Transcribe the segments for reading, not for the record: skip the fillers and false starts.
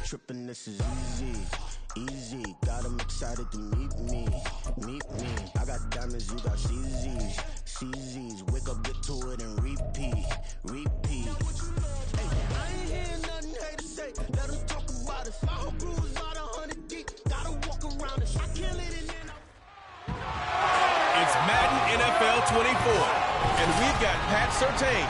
Tripping, this is easy, got them excited to meet me, I got diamonds, you got CZs, wake up, get to it and repeat, hey, I ain't hearing nothing hate to say, let them talk about us, my whole crew is about 100 deep, gotta walk around us, I kill it and then It's Madden NFL 24, and we've got Pat Surtain,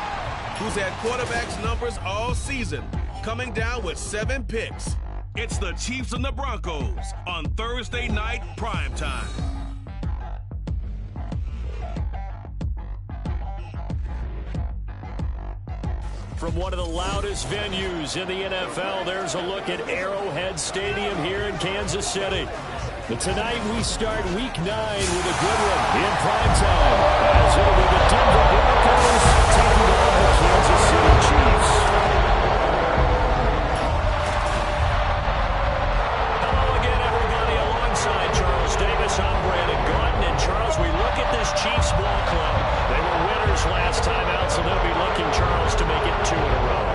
who's had quarterbacks numbers all season, coming down with 7 picks. It's the Chiefs and the Broncos on Thursday night primetime. From one of the loudest venues in the NFL, there's a look at Arrowhead Stadium here in Kansas City. But tonight we start Week 9 with a good one in primetime, as it'll be the Denver Broncos taking on the Kansas City Chiefs. I'm Brandon Gordon, and Charles, we look at this Chiefs ball club. They were winners last time out, so they'll be looking, Charles, to make it 2 in a row.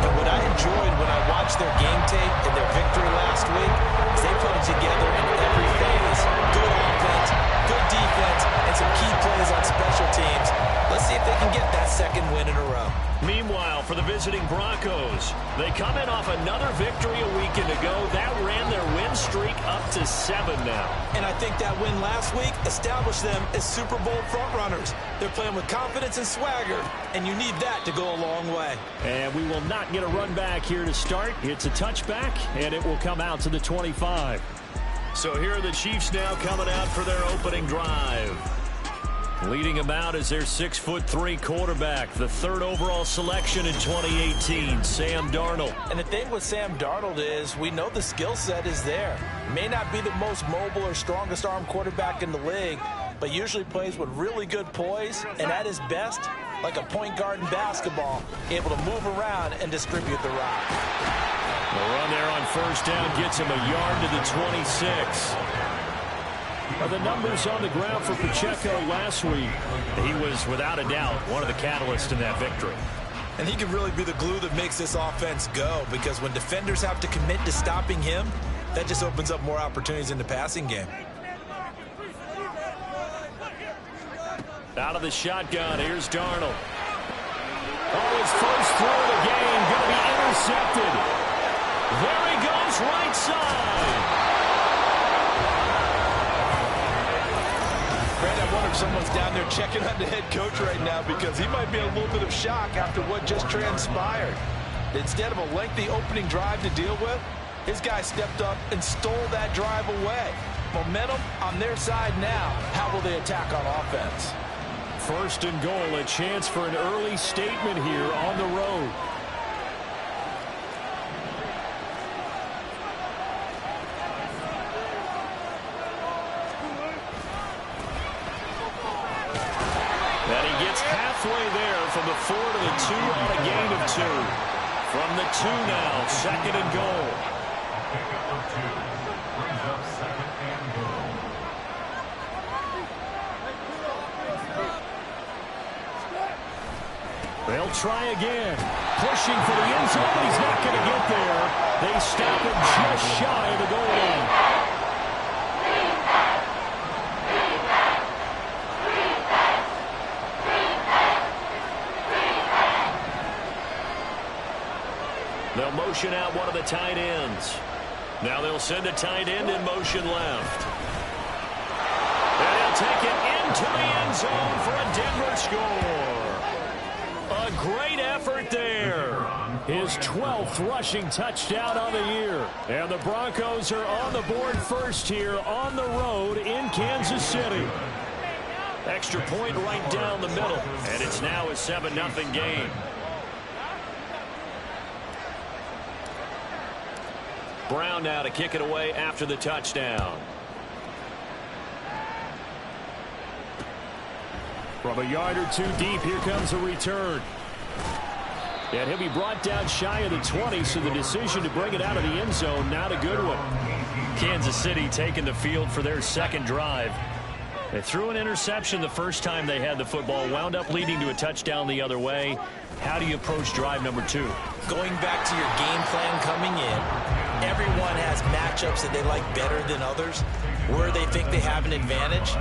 And what I enjoyed when I watched their game tape and their victory last week is they put it together in every phase. Good offense, good defense, and some key plays on special teams. Let's see if they can get that second win in a row. Meanwhile, for the visiting Broncos, they come in off another victory a weekend ago. That ran their win streak up to 7 now. And I think that win last week established them as Super Bowl frontrunners. They're playing with confidence and swagger, and you need that to go a long way. And we will not get a run back here to start. It's a touchback, and it will come out to the 25. So here are the Chiefs now coming out for their opening drive. Leading them out is their 6'3" quarterback, the 3rd overall selection in 2018, Sam Darnold. And the thing with Sam Darnold is we know the skill set is there. May not be the most mobile or strongest arm quarterback in the league, but usually plays with really good poise, and at his best, like a point guard in basketball, able to move around and distribute the rock. The run there on first down gets him a yard to the 26. The numbers on the ground for Pacheco last week. He was, without a doubt, one of the catalysts in that victory. And he can really be the glue that makes this offense go, because when defenders have to commit to stopping him, that just opens up more opportunities in the passing game. Out of the shotgun, here's Darnold. Oh, his first throw of the game going to be intercepted. There he goes, right side. I wonder if someone's down there checking on the head coach right now, because he might be in a little bit of shock after what just transpired. Instead of a lengthy opening drive to deal with, his guy stepped up and stole that drive away. Momentum on their side now. How will they attack on offense? 1st and goal, a chance for an early statement here on the road. Halfway there from the 4 to the 2 on a gain of 2. From the 2 now, 2nd and goal. They'll try again. Pushing for the end zone, but he's not going to get there. They stop him just shy of the goal line. They'll motion out one of the tight ends. Now they'll send a tight end in motion left. And he'll take it into the end zone for a Denver score. A great effort there. His 12th rushing touchdown on the year. And the Broncos are on the board first here on the road in Kansas City. Extra point right down the middle. And it's now a 7-0 game. Brown now to kick it away after the touchdown. From a yard or two deep, here comes a return. And he'll be brought down shy of the 20, so the decision to bring it out of the end zone, not a good one. Kansas City taking the field for their second drive. They threw an interception the first time they had the football, wound up leading to a touchdown the other way. How do you approach drive number 2? Going back to your game plan coming in, everyone has matchups that they like better than others. Where they think they have an advantage,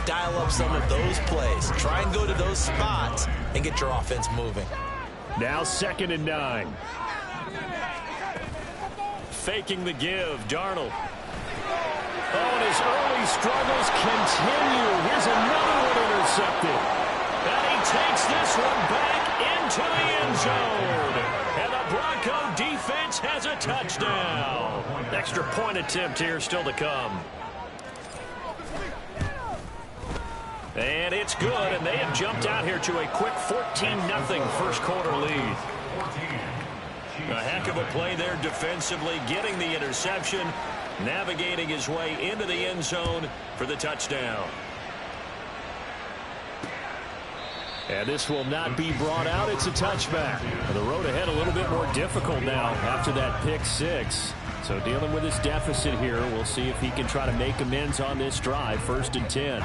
dial up some of those plays. Try and go to those spots and get your offense moving. Now 2nd and 9. Faking the give, Darnold. Oh, and his early struggles continue. Here's another one intercepted. And he takes this one back into the end zone. And the Bronco defense has a touchdown. Extra point attempt here still to come. And it's good, and they have jumped out here to a quick 14-0 first quarter lead. A heck of a play there defensively, getting the interception, navigating his way into the end zone for the touchdown. And this will not be brought out. It's a touchback. The road ahead a little bit more difficult now after that pick 6. So dealing with his deficit here, we'll see if he can try to make amends on this drive. 1st and 10.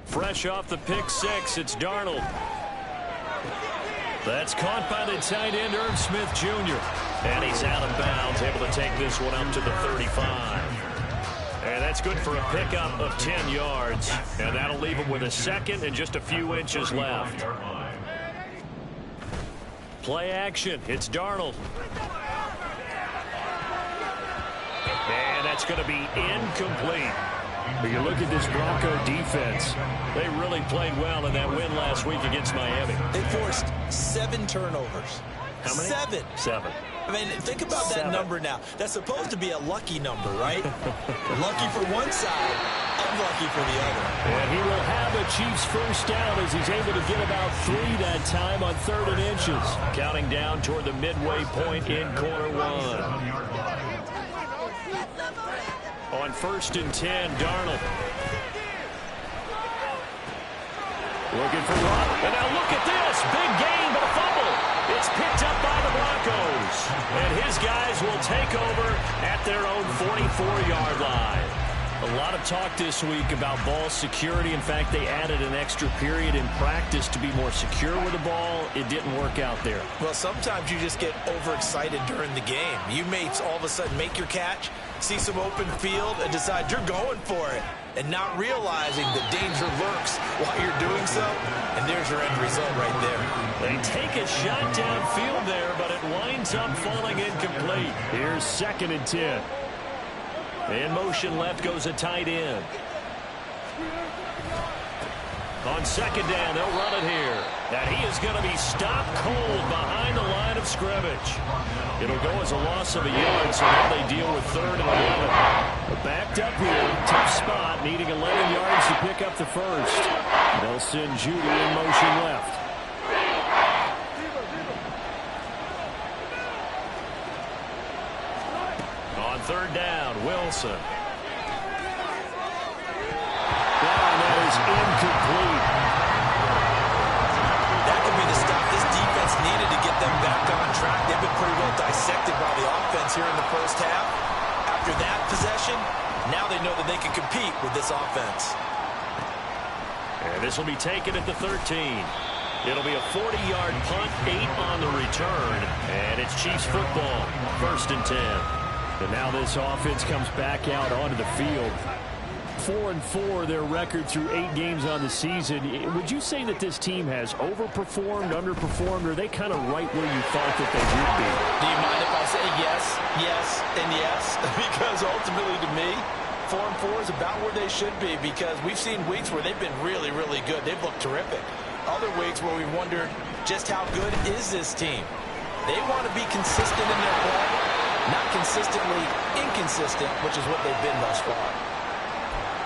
Fresh off the pick 6, it's Darnold. That's caught by the tight end, Irv Smith Jr. And he's out of bounds, able to take this one up to the 35. And that's good for a pickup of 10 yards. And that'll leave him with a 2nd and just a few inches left. Play action, it's Darnold. And that's going to be incomplete. But you look at this Bronco defense, they really played well in that win last week against Miami. They forced 7 turnovers. How many? 7. 7. I mean, think about that number now. That's supposed to be a lucky number, right? Lucky for one side, unlucky for the other. And he will have a Chiefs first down as he's able to get about 3 that time on 3rd and inches. Counting down toward the midway point in quarter 1. On 1st and 10, Darnold. Looking for Rob. And now look at this. Big gain, but a fumble. It's picked up by the Broncos. And his guys will take over at their own 44-yard line. A lot of talk this week about ball security. In fact, they added an extra period in practice to be more secure with the ball. It didn't work out there. Well, sometimes you just get overexcited during the game. You may all of a sudden make your catch, see some open field, and decide you're going for it, and not realizing the danger lurks while you're doing so. And there's your end result right there. They take a shot downfield there, but it winds up falling incomplete. Here's 2nd and 10. In motion left goes a tight end. On 2nd down, they'll run it here. And he is going to be stopped cold behind the line of scrimmage. It'll go as a loss of a yard, so now they deal with 3rd and 11. Backed up here, tough spot, needing 11 yards to pick up the first. They'll send Judy in motion left. On 3rd down, Wilson. That is incomplete. That could be the stop this defense needed to get them back on track. They've been pretty well dissected by the offense here in the first half. they know that they can compete with this offense. And this will be taken at the 13. It'll be a 40-yard punt, 8 on the return. And it's Chiefs football, 1st and 10. And now this offense comes back out onto the field. 4-4, their record through 8 games on the season. Would you say that this team has overperformed, underperformed, or are they kind of right where you thought that they would be? Do you mind if I say yes, yes, and yes? Because ultimately to me, 4-4 is about where they should be, because we've seen weeks where they've been really, really good. They've looked terrific. Other weeks where we wondered just how good is this team. They want to be consistent in their play, not consistently inconsistent, which is what they've been thus far.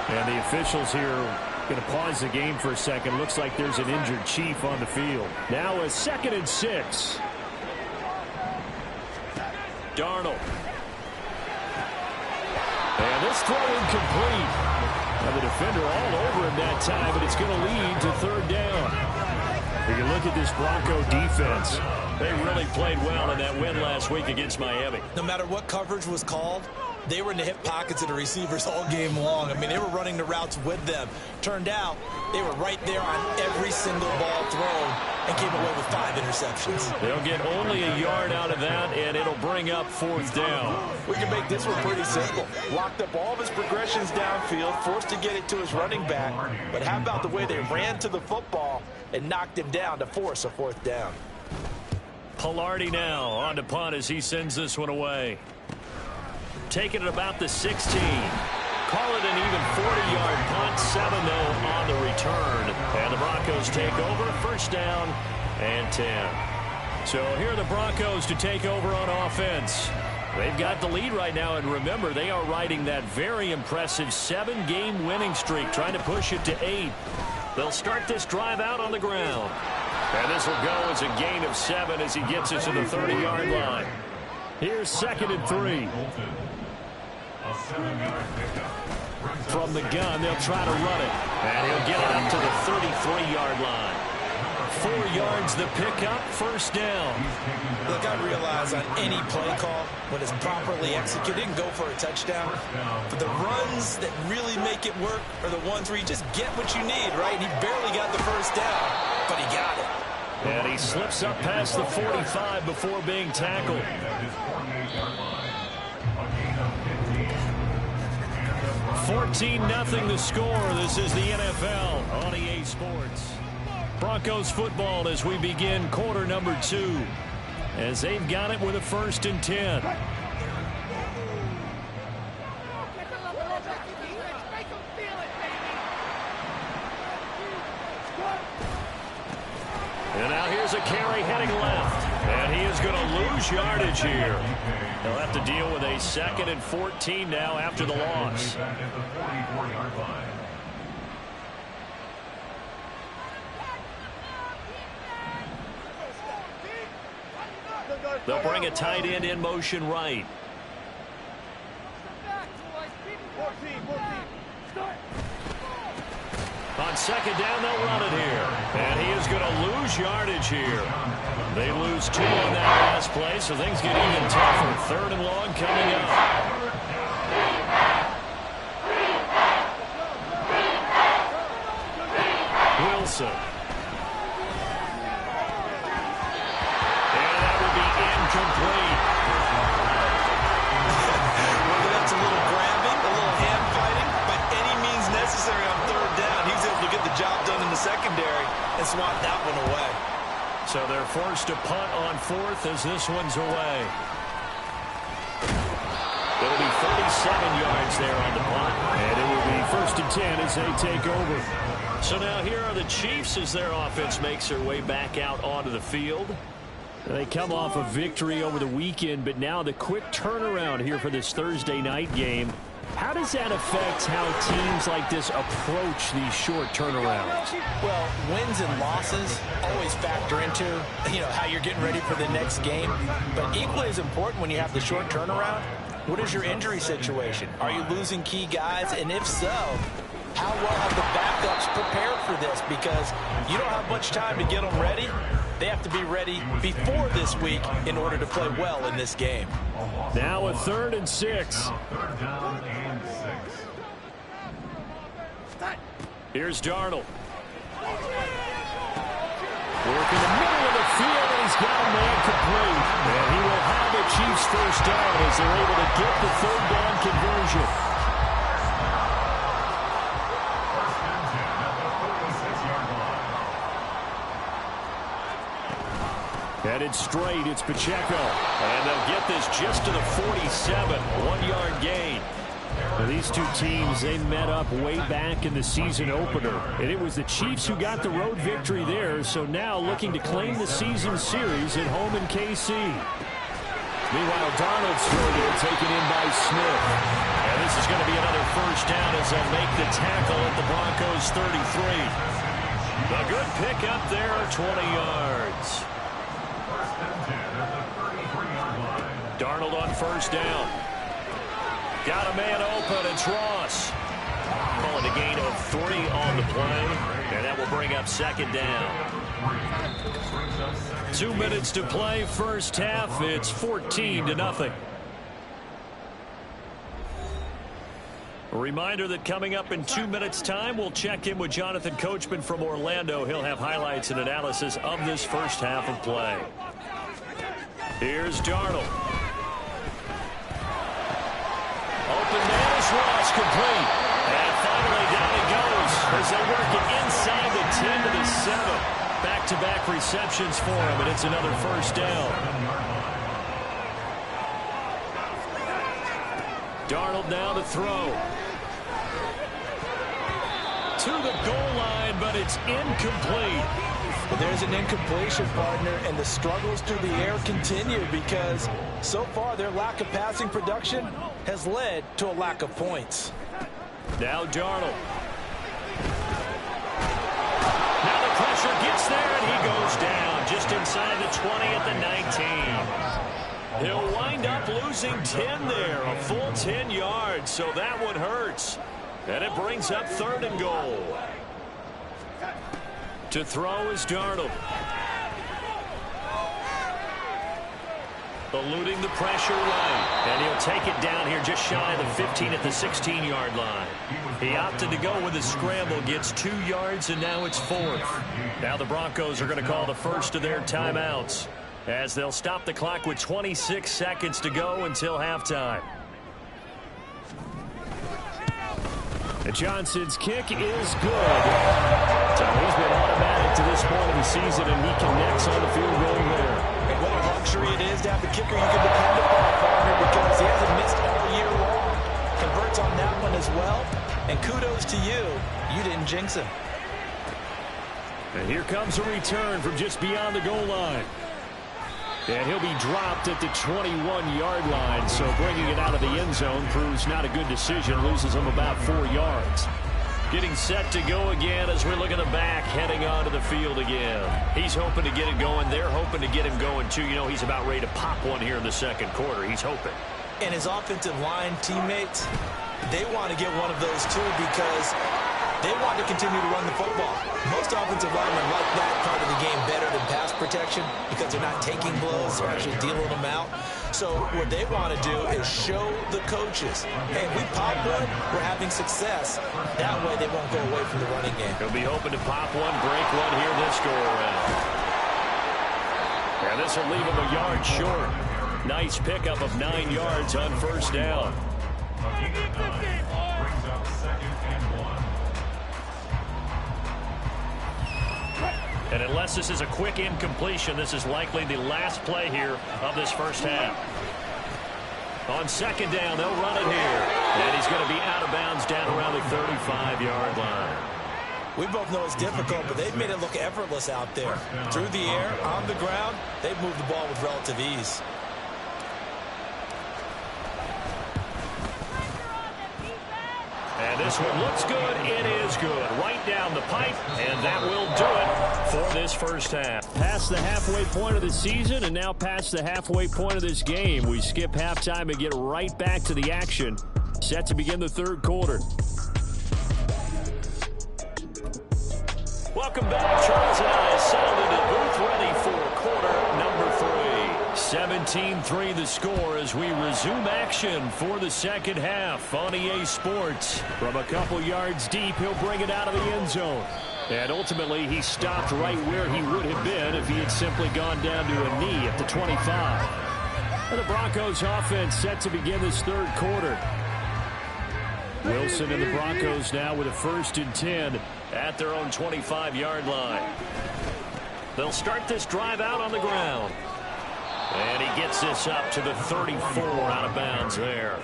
And the officials here going to pause the game for a second. Looks like there's an injured Chief on the field. Now a 2nd and 6. Darnold. And this throw incomplete. Now the defender all over him that time, but it's going to lead to 3rd down. If you look at this Bronco defense, they really played well in that win last week against Miami. No matter what coverage was called, they were in the hip pockets of the receivers all game long. I mean, they were running the routes with them. Turned out, they were right there on every single ball thrown and came away with 5 interceptions. They'll get only a yard out of that, and it'll bring up 4th down. We can make this one pretty simple. Locked up all of his progressions downfield, forced to get it to his running back. But how about the way they ran to the football and knocked him down to force a 4th down? Pilardi now on to punt as he sends this one away. Taking it about the 16. Call it an even 40-yard punt, 7-0 on the return. And the Broncos take over, 1st down and 10. So here are the Broncos to take over on offense. They've got the lead right now, and remember, they are riding that very impressive 7-game winning streak, trying to push it to 8. They'll start this drive out on the ground. And this will go as a gain of 7 as he gets it to the 30-yard line. Here's 2nd and 3. From the gun, they'll try to run it. And he'll get it up to the 33-yard line. 4 yards the pickup, 1st down. Look, I realize on any play call, when it's properly executed, you can go for a touchdown. But the runs that really make it work are the ones where you just get what you need, right? He barely got the 1st down, but he got it. And he slips up past the 45 before being tackled. 14-0 the score. This is the NFL on EA Sports. Broncos football as we begin quarter number 2. As they've got it with a 1st and 10. And now here's a carry heading left. And he is going to lose yardage here. He'll have to deal with a 2nd and 14 now after the loss. They'll bring a tight end in motion right. On 2nd down, they'll run it here. And he is going to lose yardage here. They lose 2 on that last play, so things get even tougher. 3rd and long coming up. Wilson. And that will be incomplete. Whether that's a little grabbing, a little hand fighting, by any means necessary on 3rd down, he was able to get the job done in the secondary and swat that one away. So they're forced to punt on 4th as this one's away. It'll be 47 yards there on the punt. And it will be 1st and 10 as they take over. So now here are the Chiefs as their offense makes their way back out onto the field. They come off a victory over the weekend, but now the quick turnaround here for this Thursday night game. How does that affect how teams like this approach these short turnarounds? Well, wins and losses always factor into, how you're getting ready for the next game. But equally as important when you have the short turnaround, what is your injury situation? Are you losing key guys? And if so, how well have the backups prepared for this? Because you don't have much time to get them ready. They have to be ready before this week in order to play well in this game. Now a 3rd and 6. Here's Darnold. Working the middle of the field, and he's got a man complete. And he will have the Chiefs first down as they're able to get the third down conversion. Headed straight, it's Pacheco. And they'll get this just to the 47, 1-yard gain. Now, these two teams, they met up way back in the season opener. And it was the Chiefs who got the road victory there, so now looking to claim the season series at home in KC. Meanwhile, Darnold's throw there taken in by Smith. And this is going to be another first down as they'll make the tackle at the Broncos' 33. A good pick up there, 20 yards. Darnold on first down. Got a man open, it's Ross. Calling a gain of 3 on the play, and that will bring up second down. 2 minutes to play, first half. It's 14-0. A reminder that coming up in 2 minutes' time, we'll check in with Jonathan Coachman from Orlando. He'll have highlights and analysis of this first half of play. Here's Darnold. Open man is Ross, complete. And finally down he goes as they work it inside the 10 to the 7. Back-to-back receptions for him, and it's another first down. Darnold now to throw. To the goal line, but it's incomplete. But there's an incompletion, partner, and the struggles through the air continue because so far their lack of passing production has led to a lack of points. Now Darnold. Now the pressure gets there, and he goes down just inside the 20 at the 19. He'll wind up losing 10 there, a full 10 yards, so that one hurts. And it brings up 3rd and goal. To throw is Darnold. Eluding the pressure right. And he'll take it down here just shy of the 15 at the 16-yard line. He opted to go with a scramble, gets 2 yards, and now it's 4th. Now the Broncos are going to call the first of their timeouts as they'll stop the clock with 26 seconds to go until halftime. And Johnson's kick is good. So he's been automatic to this point of the season, and he connects on the field goal there. And what a luxury it is to have a kicker you can depend upon, partner, because he hasn't missed all year long. Converts on that one as well. And kudos to you. You didn't jinx him. And here comes a return from just beyond the goal line. And he'll be dropped at the 21-yard line, so bringing it out of the end zone proves not a good decision. Loses him about 4 yards. Getting set to go again as we look at the back, heading onto the field again. He's hoping to get it going. They're hoping to get him going, too. You know, he's about ready to pop one here in the second quarter. He's hoping. And his offensive line teammates, they want to get one of those, too, because they want to continue to run the football. Most offensive linemen like that part of the game better than pass protection because they're not taking blows, they're actually dealing them out. So what they want to do is show the coaches, hey, if we pop one, we're having success. That way they won't go away from the running game. He'll be hoping to pop one, break one here this go-around. And this will leave him a yard short. Nice pickup of 9 yards on first down. And unless this is a quick incompletion, this is likely the last play here of this first half. On second down, they'll run it here. And he's going to be out of bounds down around the 35-yard line. We both know it's difficult, but they've made it look effortless out there. Through the air, on the ground, they've moved the ball with relative ease. And this one looks good. It is good. Right down the pipe, and that will do it for this first half. Past the halfway point of the season, and now past the halfway point of this game. We skip halftime and get right back to the action. Set to begin the third quarter. Welcome back. Charles and I settled into the booth ready for quarter number 3. 17-3 the score as we resume action for the second half on EA Sports. From a couple yards deep, he'll bring it out of the end zone. And ultimately, he stopped right where he would have been if he had simply gone down to a knee at the 25. And the Broncos offense set to begin this third quarter. Wilson and the Broncos now with a 1st and 10 at their own 25-yard line. They'll start this drive out on the ground. And he gets this up to the 34 out of bounds there.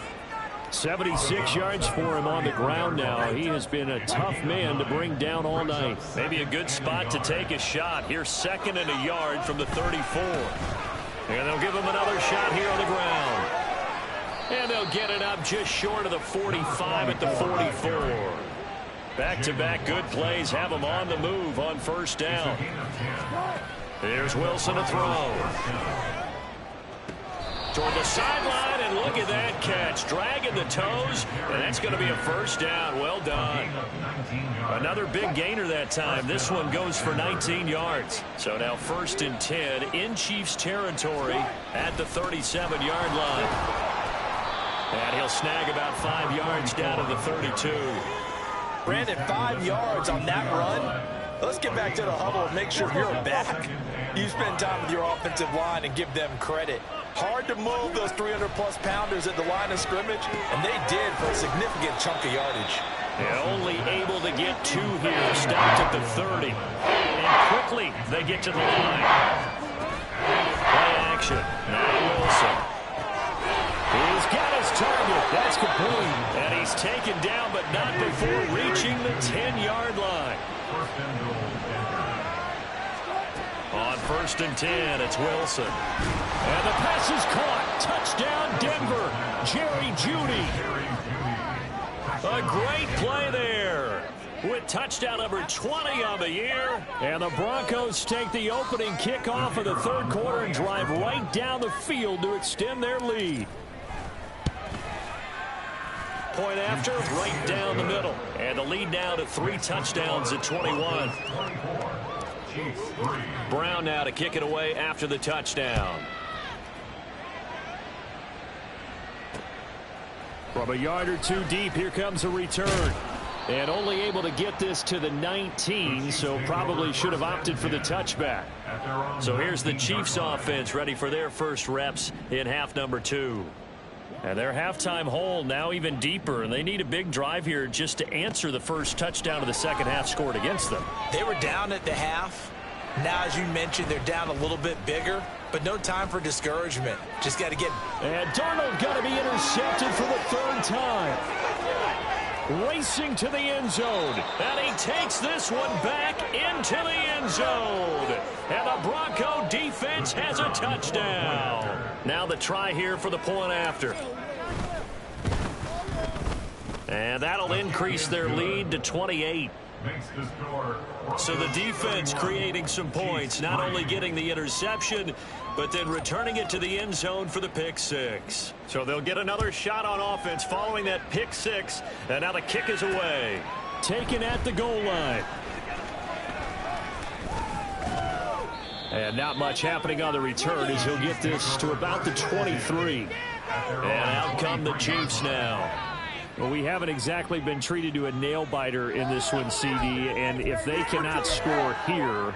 76 yards for him on the ground now. He has been a tough man to bring down all night. Maybe a good spot to take a shot. Here's 2nd and a yard from the 34. And they'll give him another shot here on the ground. And they'll get it up just short of the 45 at the 44. Back-to-back good plays have him on the move on 1st down. Here's Wilson to throw. Toward the sideline, and look at that catch. Dragging the toes, and that's going to be a 1st down. Well done. Another big gainer that time. This one goes for 19 yards. So now 1st and 10 in Chiefs territory at the 37-yard line. And he'll snag about 5 yards down to the 32. Brandon, 5 yards on that run. Let's get back to the huddle and make sure you're back. You spend time with your offensive line and give them credit. Hard to move those 300-plus pounders at the line of scrimmage, and they did for a significant chunk of yardage. And only able to get 2 here, stopped at the 30. And quickly they get to the line. Play action. Now Wilson. He's got his target. That's complete. And he's taken down, but not before reaching the 10-yard line. On 1st and 10, it's Wilson. And the pass is caught. Touchdown, Denver. Jerry Jeudy. A great play there. With touchdown number 20 on the year. And the Broncos take the opening kickoff of the third quarter and drive right down the field to extend their lead. Point after, right down the middle. And the lead now to 3 touchdowns at 21. Brown now to kick it away after the touchdown. From a yard or 2 deep, here comes a return. And only able to get this to the 19, so probably should have opted for the touchback. So here's the Chiefs offense ready for their first reps in half number 2. And their halftime hole now even deeper, and they need a big drive here just to answer the first touchdown of the second half scored against them. They were down at the half. Now, as you mentioned, they're down a little bit bigger, but no time for discouragement. Just got to get... And Darnold got to be intercepted for the 3rd time. Racing to the end zone. And he takes this one back into the end zone. And the Bronco defense has a touchdown. Now the try here for the point after. And that'll increase their lead to 28. So the defense creating some points, not only getting the interception, but then returning it to the end zone for the pick 6. So they'll get another shot on offense following that pick 6, and now the kick is away. Taken at the goal line. And not much happening on the return as he'll get this to about the 23. And out come the Chiefs now. Well, we haven't exactly been treated to a nail-biter in this one, CD, and if they cannot score here,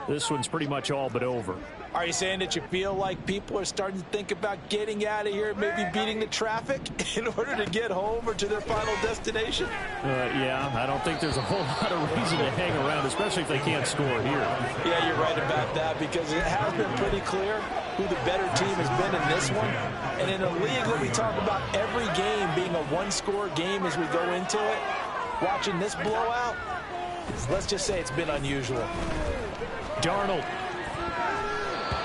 this one's pretty much all but over. Are you saying that you feel like people are starting to think about getting out of here, maybe beating the traffic in order to get home or to their final destination? Yeah, I don't think there's a whole lot of reason to hang around, especially if they can't score here. Yeah, you're right about that, because it has been pretty clear who the better team has been in this one. And in a league that we talk about every game being a one-score game as we go into it, watching this blowout, let's just say it's been unusual. Darnold.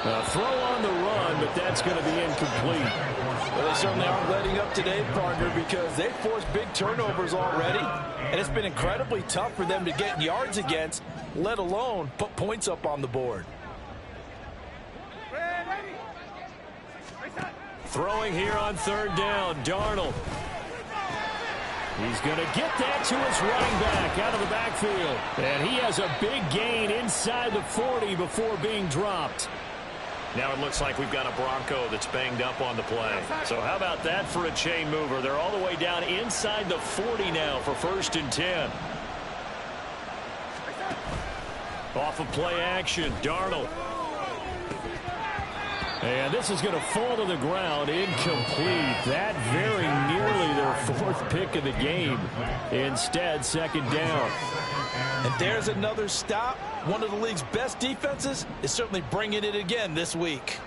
A throw on the run, but that's going to be incomplete. Well, they certainly aren't letting up today, partner, because they've forced big turnovers already, and it's been incredibly tough for them to get yards against, let alone put points up on the board. Throwing here on 3rd down, Darnold. He's going to get that to his running back out of the backfield. And he has a big gain inside the 40 before being dropped. Now it looks like we've got a Bronco that's banged up on the play. So how about that for a chain mover? They're all the way down inside the 40 now for 1st and 10. Off of play action, Darnold. And this is going to fall to the ground, incomplete. That very nearly their 4th pick of the game. Instead, 2nd down. And there's another stop. One of the league's best defenses is certainly bringing it again this week.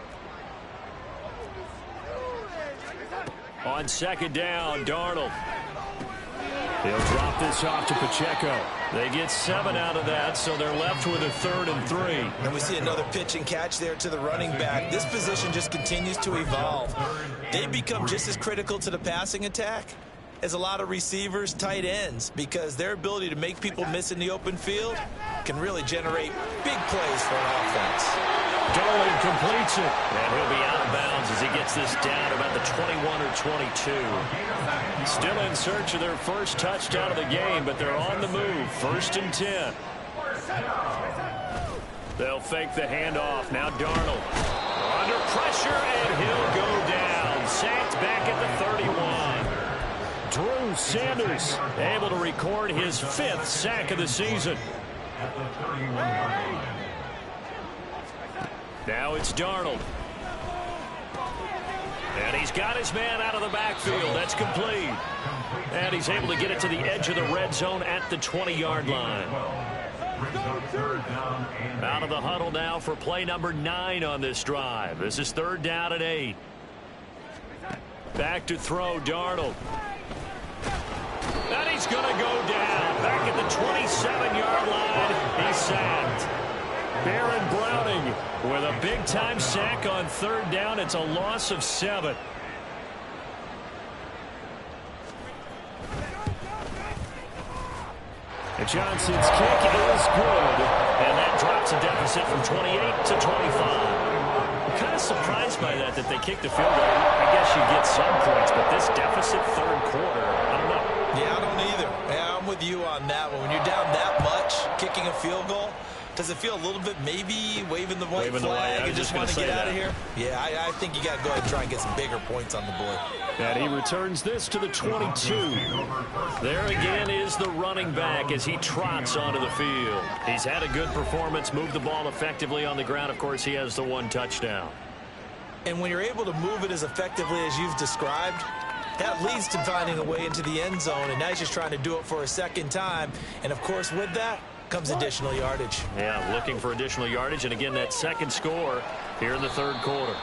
On 2nd down, Darnold. He'll drop this off to Pacheco. They get 7 out of that, so they're left with a 3rd and 3. And we see another pitch and catch there to the running back. This position just continues to evolve. They become just as critical to the passing attack as a lot of receivers, tight ends, because their ability to make people miss in the open field can really generate big plays for an offense. Darling completes it, and he'll be out of bounds as he gets this down about the 21 or 22. Still in search of their first touchdown of the game, but they're on the move. 1st and 10. They'll fake the handoff. Now Darnold under pressure, and he'll go down. Sacked back at the 31. Drew Sanders able to record his 5th sack of the season. Now it's Darnold. And he's got his man out of the backfield. That's complete. And he's able to get it to the edge of the red zone at the 20-yard line. Out of the huddle now for play number 9 on this drive. This is 3rd down and 8. Back to throw, Darnold. And he's going to go down. Back at the 27-yard line. He's sacked. Baron Browning with a big-time sack on 3rd down. It's a loss of 7. And Johnson's kick is good. And that drops a deficit from 28 to 25. I'm kind of surprised by that they kicked the field goal. I guess you get some points, but this deficit 3rd quarter, I don't know. Yeah, I don't either. Yeah, I'm with you on that one. When you're down that much, kicking a field goal, does it feel a little bit maybe waving the white flag and just want to get out of here? Yeah, I think you got to go ahead and try and get some bigger points on the board. And he returns this to the 22. There again is the running back as he trots onto the field. He's had a good performance, moved the ball effectively on the ground. Of course, he has the 1 touchdown. And when you're able to move it as effectively as you've described, that leads to finding a way into the end zone, and now he's just trying to do it for a 2nd time. And, of course, with that comes additional yardage. Yeah, looking for additional yardage, and again, that 2nd score here in the 3rd quarter.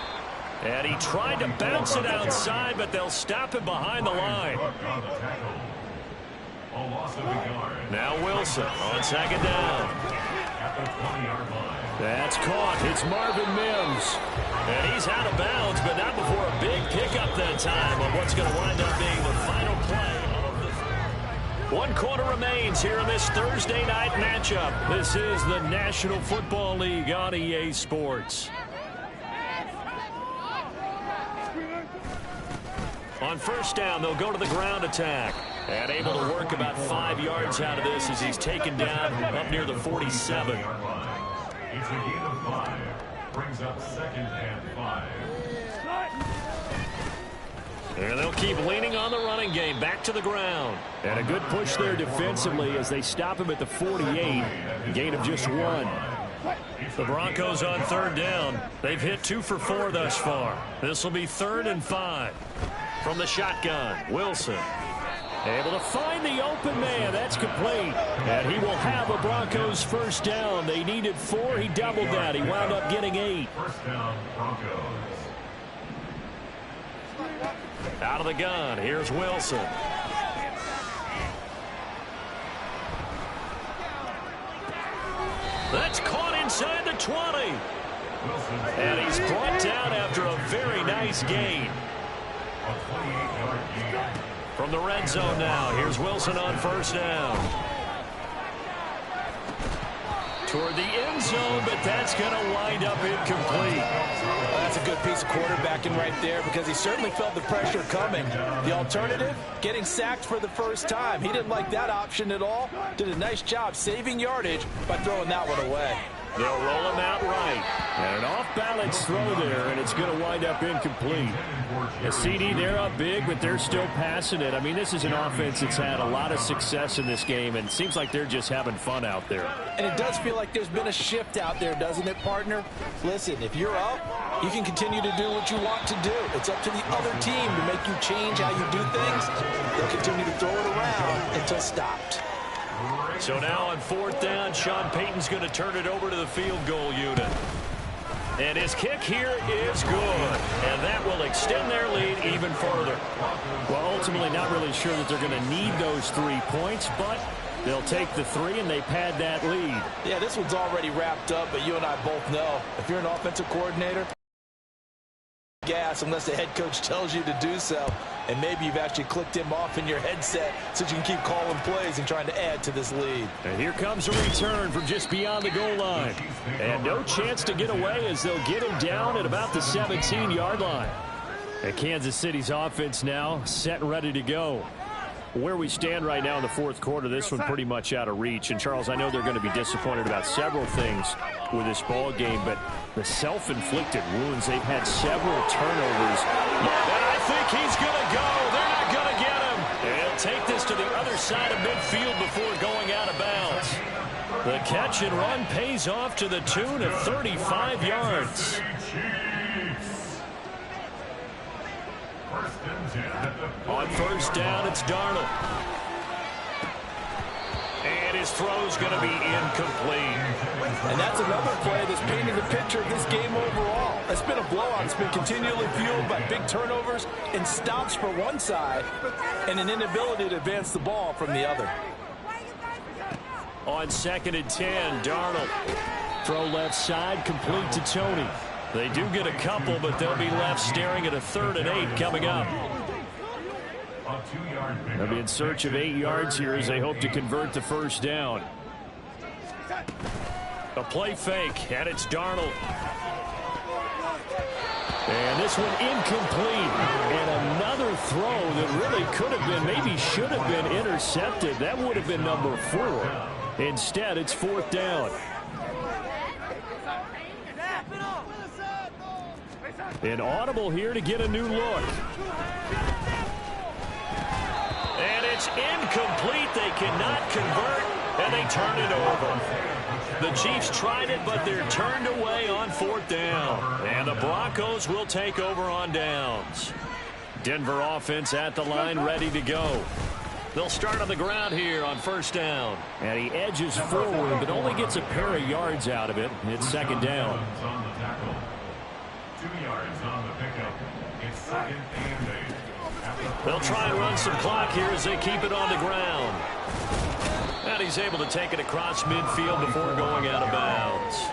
And he tried to bounce it outside, but they'll stop him behind the line. Now Wilson on 2nd down. That's caught. It's Marvin Mims. And he's out of bounds, but not before a big pickup that time on what's going to wind up being the final play of the 1 quarter remains here in this Thursday night matchup. This is the National Football League on EA Sports. On 1st down, they'll go to the ground attack. And able to work about 5 yards out of this as he's taken down up near the 47. It's a gain of 5. Brings up 2nd and 5. And they'll keep leaning on the running game. Back to the ground. And a good push there defensively as they stop him at the 48. Gain of just 1. The Broncos on 3rd down. They've hit 2 for 4 thus far. This will be 3rd and 5. From the shotgun, Wilson. Able to find the open man. That's complete. And he will have a Broncos 1st down. They needed 4. He doubled that. He wound up getting 8. 1st down, Broncos. Out of the gun, here's Wilson. That's caught inside the 20. And he's brought down after a very nice gain. From the red zone now, here's Wilson on 1st down. Toward the end zone, but that's going to wind up incomplete. That's a good piece of quarterbacking right there because he certainly felt the pressure coming. The alternative, getting sacked for the 1st time. He didn't like that option at all. Did a nice job saving yardage by throwing that one away. They'll roll him out right. And an off-balance throw there, and it's going to wind up incomplete. A CD, they're up big, but they're still passing it. I mean, this is an offense that's had a lot of success in this game, and it seems like they're just having fun out there. And it does feel like there's been a shift out there, doesn't it, partner? Listen, if you're up, you can continue to do what you want to do. It's up to the other team to make you change how you do things. They'll continue to throw it around until stopped. So now on 4th down, Sean Payton's going to turn it over to the field goal unit. And his kick here is good. And that will extend their lead even further. Well, ultimately not really sure that they're going to need those 3 points, but they'll take the 3 and they pad that lead. Yeah, this one's already wrapped up, but you and I both know if you're an offensive coordinator, gas unless the head coach tells you to do so. And maybe you've actually clicked him off in your headset so you can keep calling plays and trying to add to this lead. And here comes a return from just beyond the goal line. And no chance to get away as they'll get him down at about the 17-yard line. And Kansas City's offense now set and ready to go. Where we stand right now in the 4th quarter, this one pretty much out of reach. And, Charles, I know they're going to be disappointed about several things with this ball game, but the self-inflicted wounds, they've had several turnovers. And I think he's going to go. They're not going to get him. And he'll take this to the other side of midfield before going out of bounds. The catch and run pays off to the tune of 35 yards. On 1st down, it's Darnold. And his throw's going to be incomplete. And that's another play that's painted the picture of this game overall. It's been a blowout. It's been continually fueled by big turnovers and stops for one side and an inability to advance the ball from the other. On 2nd and 10, Darnold. Throw left side, complete to Tony. They do get a couple, but they'll be left staring at a 3rd and 8 coming up. They'll be in search of 8 yards here as they hope to convert the 1st down. A play fake, and it's Darnold. And this one incomplete. And another throw that really could have been, maybe should have been intercepted. That would have been number 4. Instead, it's 4th down. An audible here to get a new look. And it's incomplete. They cannot convert, and they turn it over. The Chiefs tried it, but they're turned away on 4th down. And the Broncos will take over on downs. Denver offense at the line, ready to go. They'll start on the ground here on 1st down. And he edges forward, but only gets a pair of yards out of it. It's 2nd down. 2 yards on the pickup. It's 2nd and 8. They'll try and run some clock here as they keep it on the ground. And he's able to take it across midfield before going out of bounds.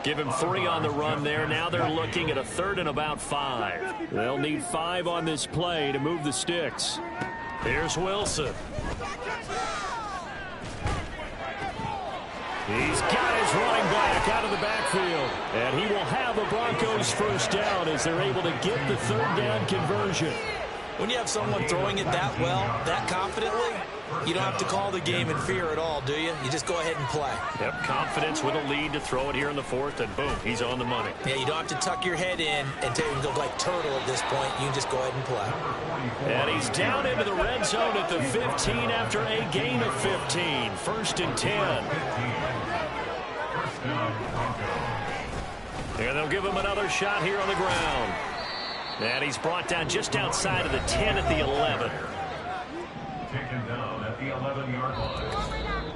Give him 3 on the run there. Now they're looking at a 3rd and about 5. They'll need 5 on this play to move the sticks. Here's Wilson. He's got his running back out of the backfield. And he will have the Broncos 1st down as they're able to get the 3rd down conversion. When you have someone throwing it that well, that confidently, you don't have to call the game in fear at all, do you? You just go ahead and play. Yep, confidence with a lead to throw it here in the 4th, and boom, he's on the money. Yeah, you don't have to tuck your head in and go like turtle at this point. You can just go ahead and play. And he's down into the red zone at the 15 after a gain of 15. 1st and 10. And they'll give him another shot here on the ground. And he's brought down just outside of the 10 at the 11. Taken down at the 11-yard line.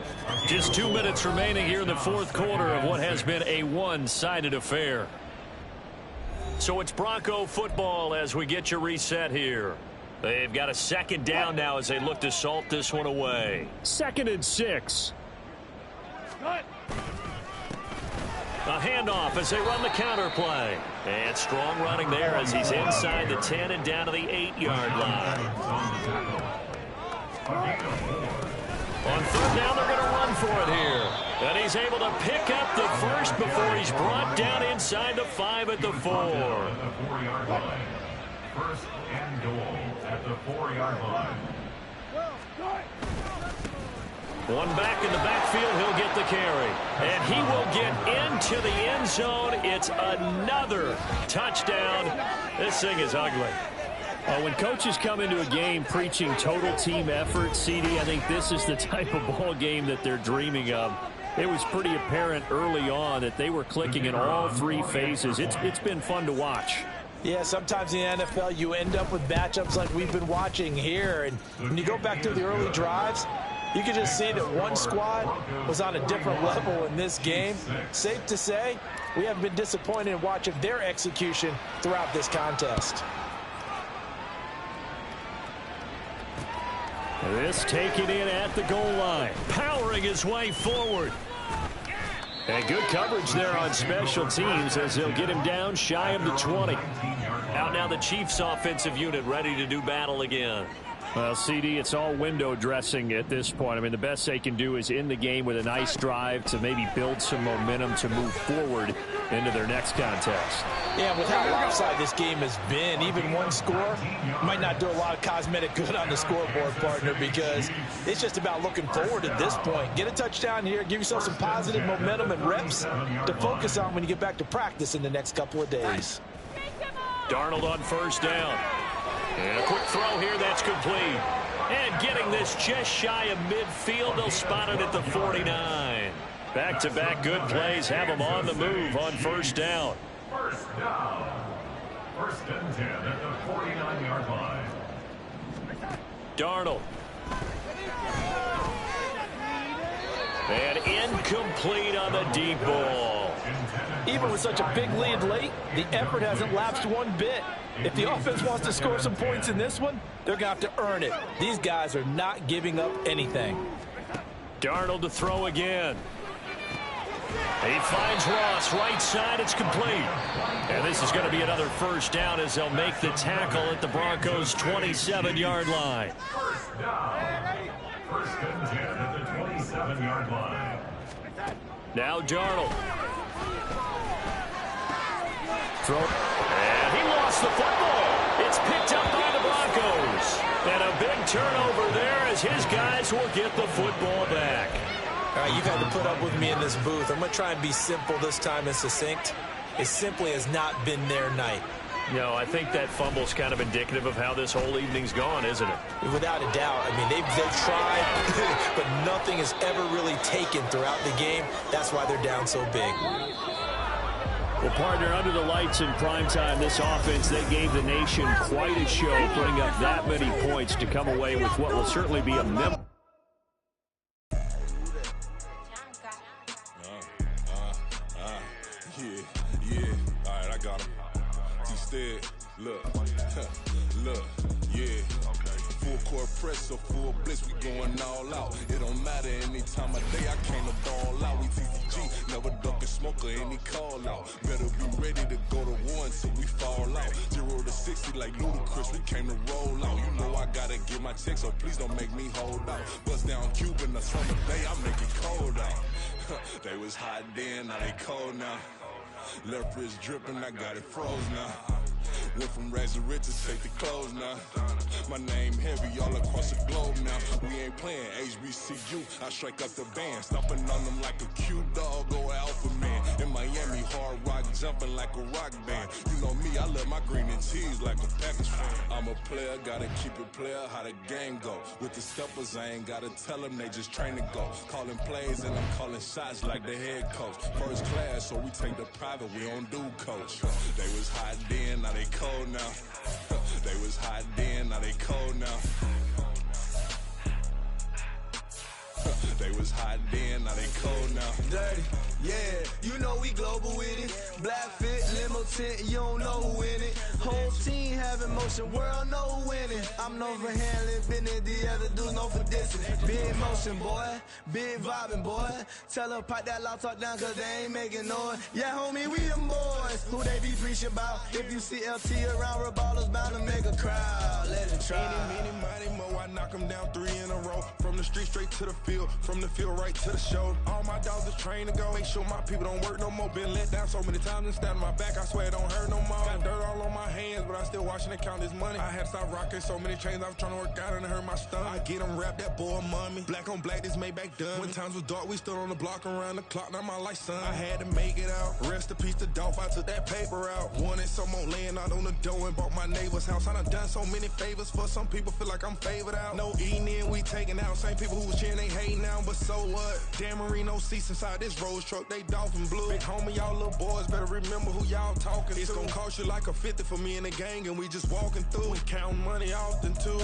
Just 2 minutes remaining here in the 4th quarter of what has been a one-sided affair. So it's Bronco football as we get you reset here. They've got a 2nd down now as they look to salt this one away. 2nd and 6. A handoff as they run the counter play. And strong running there as he's inside the 10 and down to the 8-yard line. On 3rd down, they're going to run for it here. And he's able to pick up the 1st before he's brought down inside the 5 at the 4. 4-yard line. 1st and goal at the 4-yard line. One back in the backfield, he'll get the carry. And he will get into the end zone. It's another touchdown. This thing is ugly. When coaches come into a game preaching total team effort, CD, I think this is the type of ball game that they're dreaming of. It was pretty apparent early on that they were clicking in all three phases. It's been fun to watch. Yeah, sometimes in the NFL you end up with matchups like we've been watching here. And when you go back to the early drives, you can just see that one squad was on a different level in this game. Safe to say, we haven't been disappointed in watching their execution throughout this contest. This taken in at the goal line, powering his way forward. And good coverage there on special teams as they'll get him down shy of the 20. Out now the Chiefs offensive unit ready to do battle again. Well, CD, it's all window dressing at this point. I mean, the best they can do is end the game with a nice drive to maybe build some momentum to move forward into their next contest. Yeah, with how lopsided this game has been, even one score might not do a lot of cosmetic good on the scoreboard, partner, because it's just about looking forward at this point. Get a touchdown here, give yourself some positive momentum and reps to focus on when you get back to practice in the next couple of days. Darnold on first down. And a quick throw here, that's complete. And getting this just shy of midfield, they'll spot it at the 49. Back-to-back good plays have them on the move on first down. First down. First and 10 at the 49-yard line. Darnold. And incomplete on the deep ball. Even with such a big lead late, the effort hasn't lapsed one bit. If the offense wants to score some points in this one, they're going to have to earn it. These guys are not giving up anything. Darnold to throw again. He finds Ross, right side, it's complete. And this is going to be another first down as they'll make the tackle at the Broncos' 27-yard line. First down. First and 10 at the 27-yard line. Now Darnold. Throw. And he lost the football. It's picked up by the Broncos. And a big turnover there as his guys will get the football back. All right, you've had to put up with me in this booth. I'm going to try and be simple this time and succinct. It simply has not been their night. No, I think that fumble's kind of indicative of how this whole evening's gone, isn't it? Without a doubt. I mean, they've tried, but nothing has ever really taken throughout the game. That's why they're down so big. Well, partner, under the lights in primetime, this offense, they gave the nation quite a show, putting up that many points to come away with what will certainly be a memorable. Yeah, all right, I got him. Instead, look, yeah. Full court press or full blitz, we going all out. It don't matter any time of day, I came to ball out. We TTG, never duck and smoke or any call out. Better be ready to go to war until we fall out. 0 to 60 like Ludacris, we came to roll out. You know I gotta get my check, so please don't make me hold out. Bust down Cuban, the summer day, I make it cold out. They was hot then, now they cold now. Left wrist dripping, I got it froze now. Went from rags to riches, take the clothes now. My name heavy all across the globe now. We ain't playing HBCU, I strike up the band. Stomping on them like a cute dog or alpha man. In Miami, hard rock jumping like a rock band. You know me, I love my green and cheese like a Packers fan. I'm a player, gotta keep it player, how the game go. With the steppers, I ain't gotta tell them, they just train to go. Calling plays and I'm calling shots like the head coach. First class, so we take the private, we don't do coach. They was hot then, now they cold now. They was hot then, now they cold now. They was hot then, now they cold now. Dirty, yeah, you know we global with it. Black fit, limo tint, you don't know who in it. Whole team having motion, world no winning. I'm known for handling business, the other dudes known for dissing. Big motion, boy, big vibing, boy. Tell her pipe that loud talk down, cause they ain't making noise. Yeah, homie, we them boys, who they be preaching about. If you see LT around, Reballers bound to make a crowd. Let it try. Many, money, mo, I knock them down 3 in a row. From the street straight to the field, from the it feel right to the shoulder. All my dogs is trained to go. Make sure my people don't work no more. Been let down so many times and stand on my back. I swear it don't hurt no more. Got dirt all on my hands, but I still watching and count this money. I had to stop rocking so many chains. I was trying to work out and it hurt my stomach. I get them rap, that boy mommy. Black on black, this Maybach done. When times was dark, we stood on the block around the clock. Now my life, son. I had to make it out. Rest in peace to Dolph. I took that paper out. Wanted some more laying out on the door and bought my neighbor's house. I done so many favors for some people. Feel like I'm favored out. No eating in, we taking out. Same people who was cheering, they hating now, but so what? Dan Marino seats inside this Rolls truck, they dolphin blue. Big homie, y'all little boys better remember who y'all talking to. It's gonna cost you like a 50 for me and the gang, and we just walking through. We counting money often too.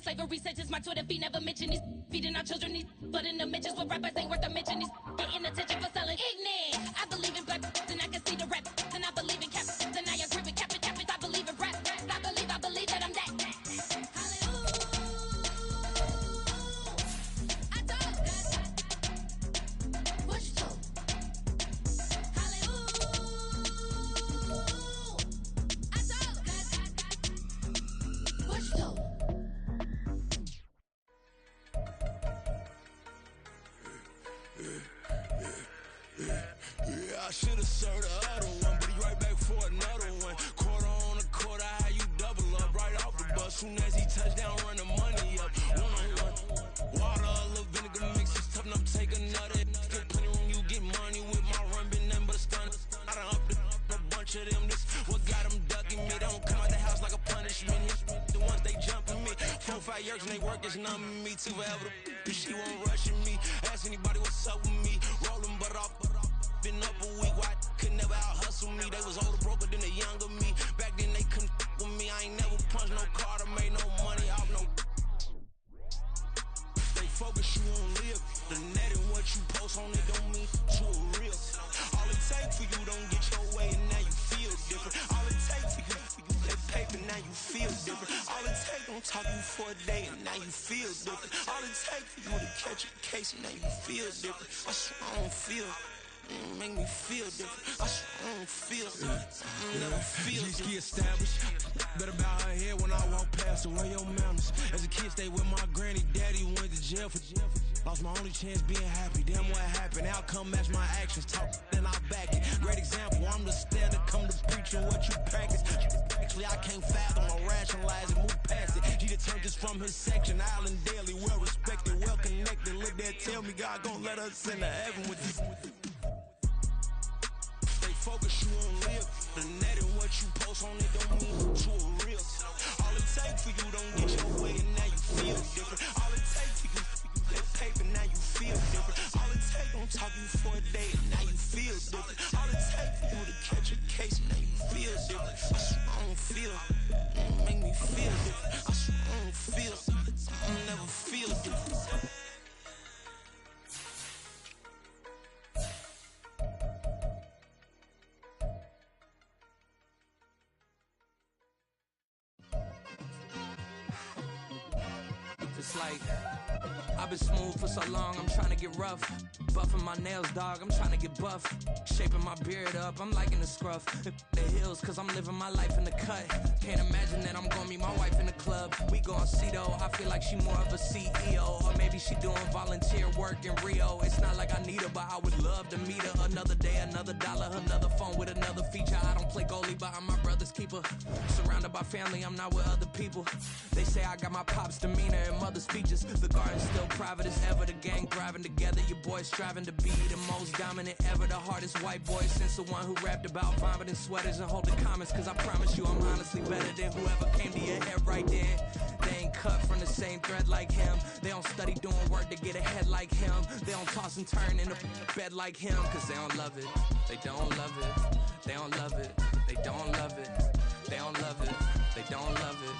Slavery sentences, my Twitter feed never mention these feeding our children these, but in the mentions what rappers ain't worth a mention these getting attention for selling ignorant. I believe in black, then I can see the rap, then I believe in cap, then I agree with cap, I believe in rap, I believe that I'm that. I told what you told. I told what you told. I should've served the other one, but he right back for another one. Quarter on a quarter, how you double up right off the bus. Soon as he touchdown, run the money up. One-on-one. Water, a little vinegar mix, it's tough enough to take another. Get plenty room, you get money with my run, been nothing but a stun. I done up a bunch of them. This what got them ducking me. They don't come out the house like a punishment. The ones they jumping me. 4-5 years and they work is numbing me. Too forever. She won't rushing me. Ask anybody what's up with me. Rolling butt off. Been up a week, why could never out hustle me? They was older, broker than the younger me. Back then they couldn't with me. I ain't never punched no card or made no money off no. They focus you on live. The net and what you post on it don't mean you a real. All it takes for you don't get your way and now you feel different. All it takes for you that paper now you feel different. All it takes don't talk you for a day and now you feel different. All it takes for you to catch a case and now you feel different. I swear I don't feel. Make me feel different. I swear I don't feel never feel G-ski established. Better bow her head when I walk past the way your mountains. As a kid, stayed with my granny. Daddy went to jail for lost my only chance being happy. Damn what happened. Outcome match my actions. Talk then I back it. Great example. I'm the standard. Come to preaching what you practice. Actually, I can't fathom or rationalize and move past it. G turned this from his section. Island daily, well respected, well connected. Look there, tell me God gon' let us into heaven with this. Focus you on live. The net and what you post on it don't mean you a real. All it takes for you don't get your way and now you feel different. All it takes for you that paper now you feel different. All it takes don't talk you for a day and now you feel different. All it takes for you to catch a case and now you feel different. I swear I don't feel. Make me feel different. I swear I don't feel. I'll never feel different. Just like I've been smooth for so long, I'm trying to get rough. Buffing my nails, dog, I'm trying to get buff. Shaping my beard up, I'm liking the scruff. The hills, cause I'm living my life in the cut. Can't imagine that I'm gonna meet my wife in the club. We gon' see though, I feel like she more of a CEO. Or maybe she doing volunteer work in Rio. It's not like I need her, but I would love to meet her. Another day, another dollar, another phone with another feature. I don't play goalie, but I'm my brother's keeper. Surrounded by family, I'm not with other people. They say I got my pop's demeanor and mother's features. The garden's still private as ever, the gang thriving together. Your boys striving to be the most dominant ever. The hardest white boy since the one who rapped about vomiting sweaters and holding comments. Cause I promise you I'm honestly better than whoever came to your head right then. They ain't cut from the same thread like him. They don't study doing work to get ahead like him. They don't toss and turn in the bed like him. Cause they don't love it, they don't love it. They don't love it, they don't love it. They don't love it, they don't love it.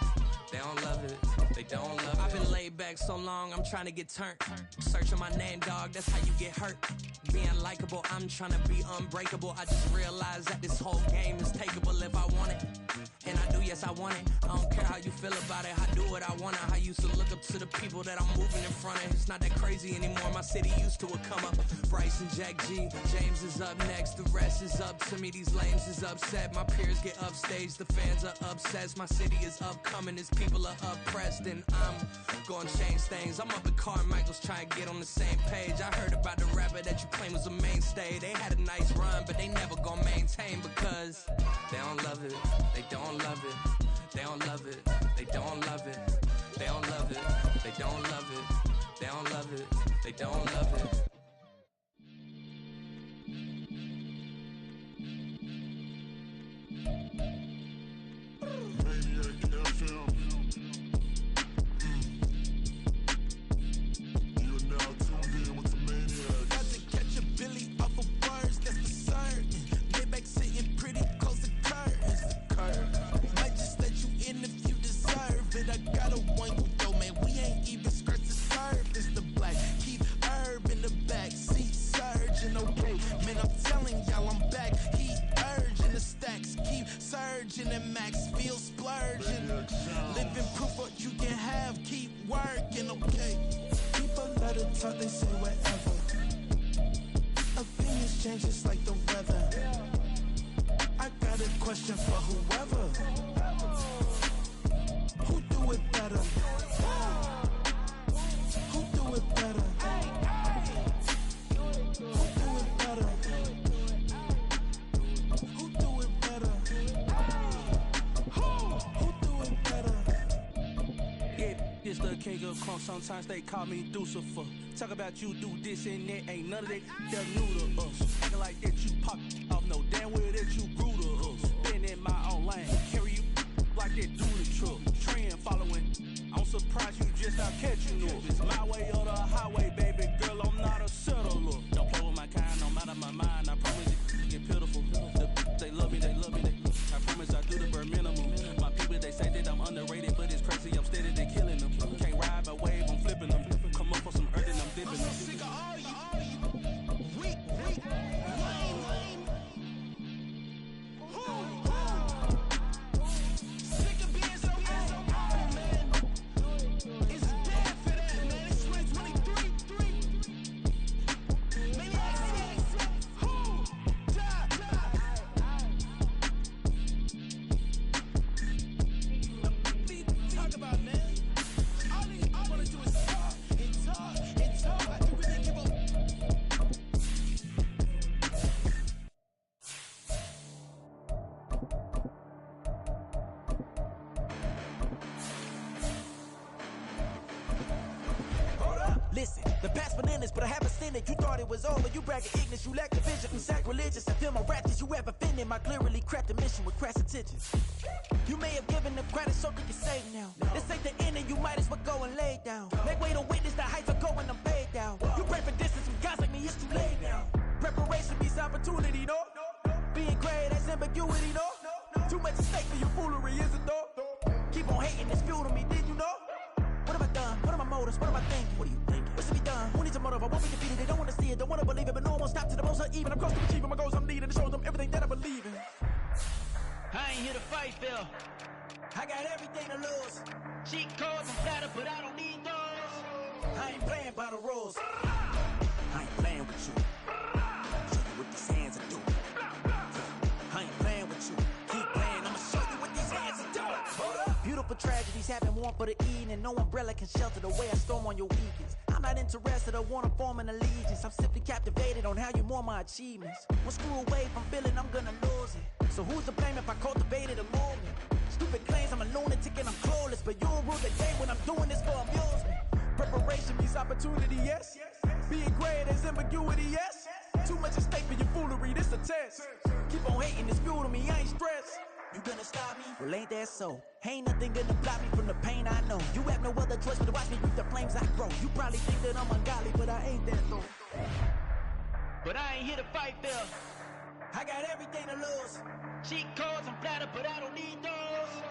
They don't love it, they don't love it. I've been laid back so long, I'm trying to get turned. Searching my name, dog, that's how you get hurt. Being likable, I'm trying to be unbreakable. I just realized that this whole game is takeable if I want it. And I do, yes, I want it. I don't care how you feel about it, I do what I want it. I used to look up to the people that I'm moving in front of. It's not that crazy anymore, my city used to a come up. Bryce and Jack G, James is up next. The rest is up to me, these lames is upset. My peers get upstage, the fans are obsessed. My city is upcoming, these people are oppressed. And I'm gonna change things. I'm up at Carmichael's trying to get on the same page. I heard about the rapper that you claim was a mainstay. They had a nice run, but they never gonna maintain because they don't love it, they don't love it, they don't love it, they don't love it, they don't love it, they don't love it, they don't love it, they don't love it. They say whatever. Opinions change just like the weather. I got a question for whoever. Who do it better? Who do it better? Who do it better? Who do it better? Who do it better? Yeah, it's the king of crunk. Sometimes they call me Lucifer. Talk about you do this and that, ain't none of that, they're new to us. Acting like that you pop off, no damn well that you grew to us. Been in my own lane, carry you like that do the truck. Trend following, I'm surprised you just not catching up. It's my way or the highway, baby girl, I'm not a settler. Don't play with my kind, I'm out of my mind, I promise it get pitiful. They love me, they love me, I promise I do the bare minimum. My people, they say that I'm underrated, but it's crazy, I'm steady, they killing them. Can't ride my wave, I'm flipping them. Come up for some earth and I'm dipping them. I'm so sick of all you weak, lame. Sick of being so old, man. It's dead for that, man. It's 2023. Maniacs, who die? Talk about, man. All I wanna do is talk and talk and talk. I can really give a Listen, the past bananas, but I haven't seen it. You thought it was over, you bragging ignorance, you lack the vision, you sacrilegious. I feel my wrath as you have offended my clearly crafted mission with crass intentions. You may have given them credit so they can say now. This ain't the end and you might as well go and lay down. Make way to witness the heights of going, I'm paid down. You pray for distance from guys like me, it's too late now. Preparation means opportunity, no? Being great, that's ambiguity, no? Too much at stake for your foolery, is it though? Keep on hating, it's fuel to me, did you know? What have I done? What are my motives? What am I thinking? What are you thinking? What's to be done? Who needs a motive? I won't be defeated. They don't want to see it, don't want to believe it, but no one won't stop to the most uneven. I'm close to achieving my goals. I'm needing to show them everything that I believe in. I ain't here to fight, Phil. I got everything to lose. Cheat codes and flatter, but I don't need those. I ain't playing by the rules. I ain't playing with you. Show you what these hands are doing. I ain't playing with you. Keep playing, I'ma show you what these hands are doing. Hold up. Beautiful tragedies happen, one for the evening. No umbrella can shelter the way I storm on your weekends. I'm not interested or wanna form an allegiance. I'm simply captivated on how you more my achievements. One screw away from feeling I'm gonna lose it. So who's to blame if I cultivated a movement? Stupid claims I'm a lunatic and I'm clueless, but you'll rule the day when I'm doing this for amusement. Preparation means opportunity, yes. Being great as ambiguity, yes. Too much at stake for your foolery, this a test. Keep on hating, it's fuel to me, I ain't stressed. You gonna stop me? Well, ain't that so? Ain't nothing gonna block me from the pain I know. You have no other choice but to watch me reap the flames I grow. You probably think that I'm ungodly, but I ain't that though. But I ain't here to fight, Phil. I got everything to lose. Cheat codes and flatter, but I don't need those.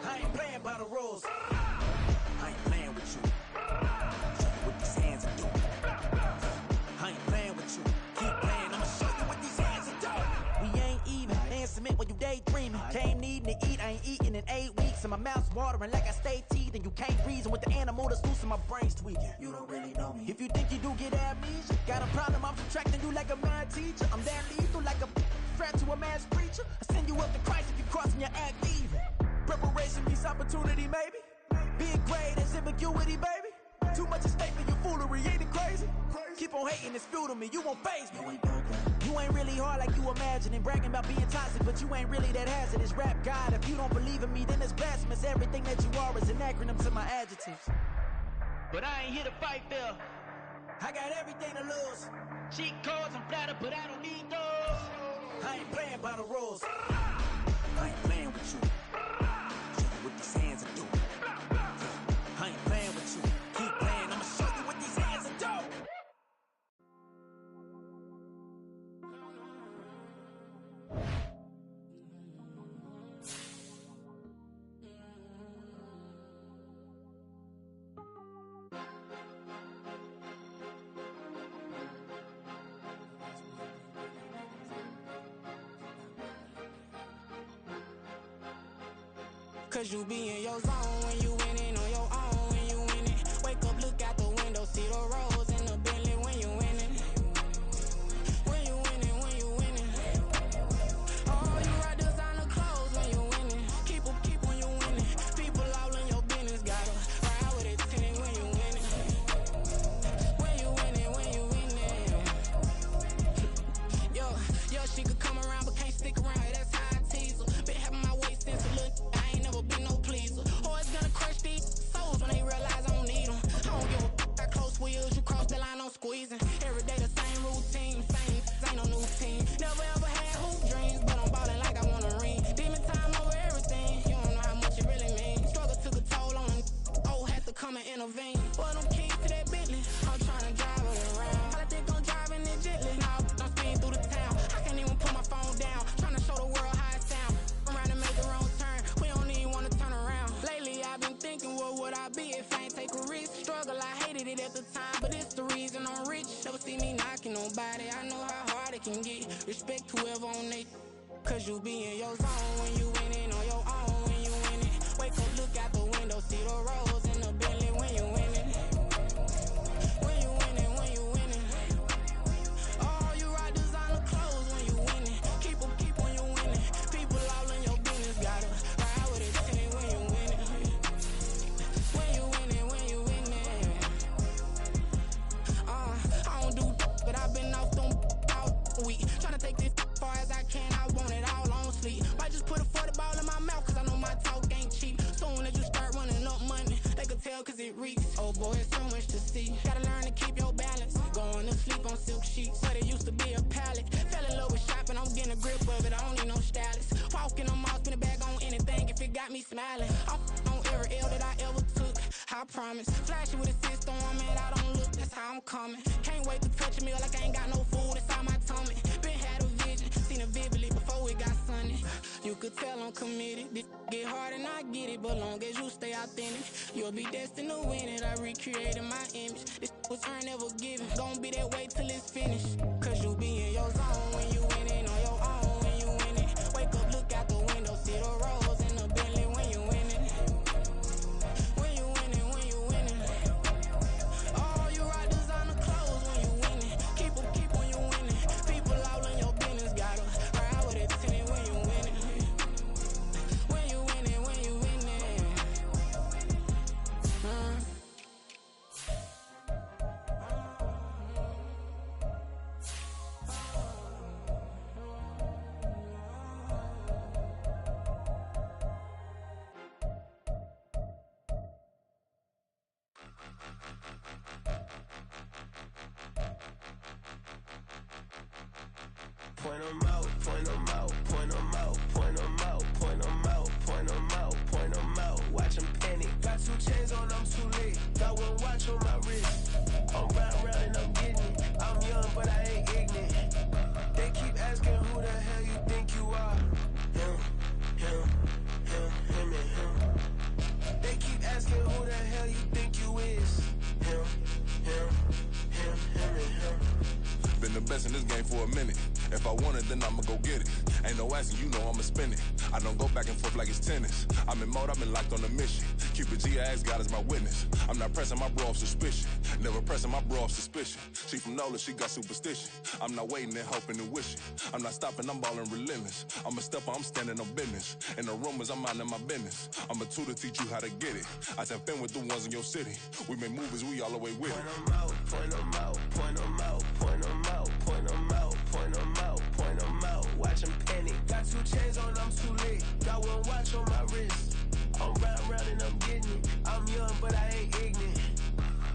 I ain't playing by the rules. I ain't playing with you. Show you what these hands are doing. I ain't playing with you. Keep playing, I'ma show you what these hands are doing. We ain't even. Man, submit when you daydreaming. Came needing to eat, I ain't eating in 8 weeks. And my mouth's watering like I stay teething. You can't reason with the animal that's loose and my brain's tweaking. You don't really know me. If you think you do get amnesia, got a problem, I'm subtracting you like a mad teacher. I'm that lethal like a threat to a mass preacher. I send you up to Christ if you crossing your act even. Preparation means opportunity, maybe. Being great is ambiguity, baby. Too much at stake for your foolery, ain't it crazy? Keep on hating, it's fuel to me, you won't faze me. You ain't really hard like you imagining. Bragging about being toxic, but you ain't really that hazardous. Rap God, if you don't believe in me, then it's blasphemous. Everything that you are is an acronym to my adjectives. But I ain't here to fight, Phil. I got everything to lose. Cheat codes and flatter, but I don't need those. I ain't playing by the rules. I ain't playing with you. Show you what these hands are doing. I ain't playing with you. Keep playing, I'ma show you what these hands are doing. Cause you be in your zone when you winning on your own when you winning. Wake up, look out the window, see the rose in the Bentley when you winning. When you winning, when you winning. Oh, you rock designer clothes when you winning. Keep when you winning. People all in your business, gotta ride with it tinted when you winning. When you winning, when you winning. Yo, she could come around but can't stick around. That's how I tease her. Been having my waist since a little. Be no pleaser. Always gonna crush these souls when they realize I don't need them. I don't give a got close wheels, you cross the line, I'm squeezing. Every day the same routine, same ain't no new team. Never ever had hoop dreams, but I'm ballin' like I want a ring. Demon time over everything, you don't know how much it really means. Struggle took a toll on them, had to come and intervene. Boy, them keys to that Bentley, I'm trying to drive it around. All I think I'm driving it gently, now I'm speeding through the town. I can't even put my phone down, trying to show the world how it sound. Around and make the wrong turn, we don't even wanna turn around. Lately I've been thinking, what would I be if I ain't take a risk? Struggle, I hated it at the time, but it's the reason I'm rich. Never see me knocking nobody, I know how hard it can get. Respect whoever on they, cause you be in your zone when you winning on your own when you winning. Wake up, look out the window, see the rose in the Bentley when you winning. When you winning, when you winning. Oh, you rock designer clothes when you winning. Keep when you winning. People all in your business, gotta ride with it tinted when you winning. When you winning, when you winning. I don't do but I've been off them all week. Tryna take this far as I can, I want it all on sleep. Might just put a 40 ball in my mouth, cause I know my talk ain't cheap. Soon as you start running up money, they could tell cause it reeks. Oh boy, it's so much to see. Gotta learn to keep your balance. Going to sleep on silk sheets, but it used to be a pallet. Fell in love with shopping, I'm getting a grip of it, I don't need no stylist. Walking on mouth, spin a bag on anything if it got me smiling. I'm on every L that I ever took, I promise. Flashy with a system, man, I don't look, that's how I'm coming. Can't wait to touch a meal like I ain't got no food inside my tummy. Been had a vision, seen it vividly before it got sunny. You could tell I'm committed, this get hard and I get it, but long as you stay authentic, you'll be destined to win it. I recreated my image, this was earned, never given. Gonna be that way till it's finished, cause you be in your zone when you winning on your own when you winning. Wake up, look out the window, see the rose in the Bentley when you winning. When you winning, when you winning. Oh, you point 'em out, point 'em out, point 'em out, point 'em out, point 'em out, point 'em out, point 'em out. Watch 'em panic. Got 2 chains on, I'm too late. Got 1 watch on my wrist. I'm round and I'm getting it. I'm young, but I ain't ignorant. They keep asking who the hell you think you are. Him, and him. They keep asking who the hell you think you is. Him, and him. Been the best in this game for a minute. If I want it, then I'ma go get it. Ain't no asking, you know I'ma spin it. I don't go back and forth like it's tennis. I'm in mode, I've been locked on a mission. Cupid G, I ask God as my witness. I'm not pressing my bro off suspicion. Never pressing my bro off suspicion. She from Nola, she got superstition. I'm not waiting and hoping and wishing. I'm not stopping, I'm balling relentless. I'm a stepper, I'm standing on business. In the rumors, I'm minding my business. I'm a tutor, teach you how to get it. I tap in with the ones in your city. We make movies, we all the way with it. Point 'em out, point 'em out, point 'em out, point 'em out, point 'em out, point 'em out, point 'em out. Watch 'em panic. Got 2 chains on, I'm too late. Got 1 watch on my wrist. I'm round and I'm getting it. I'm young, but I ain't ignorant.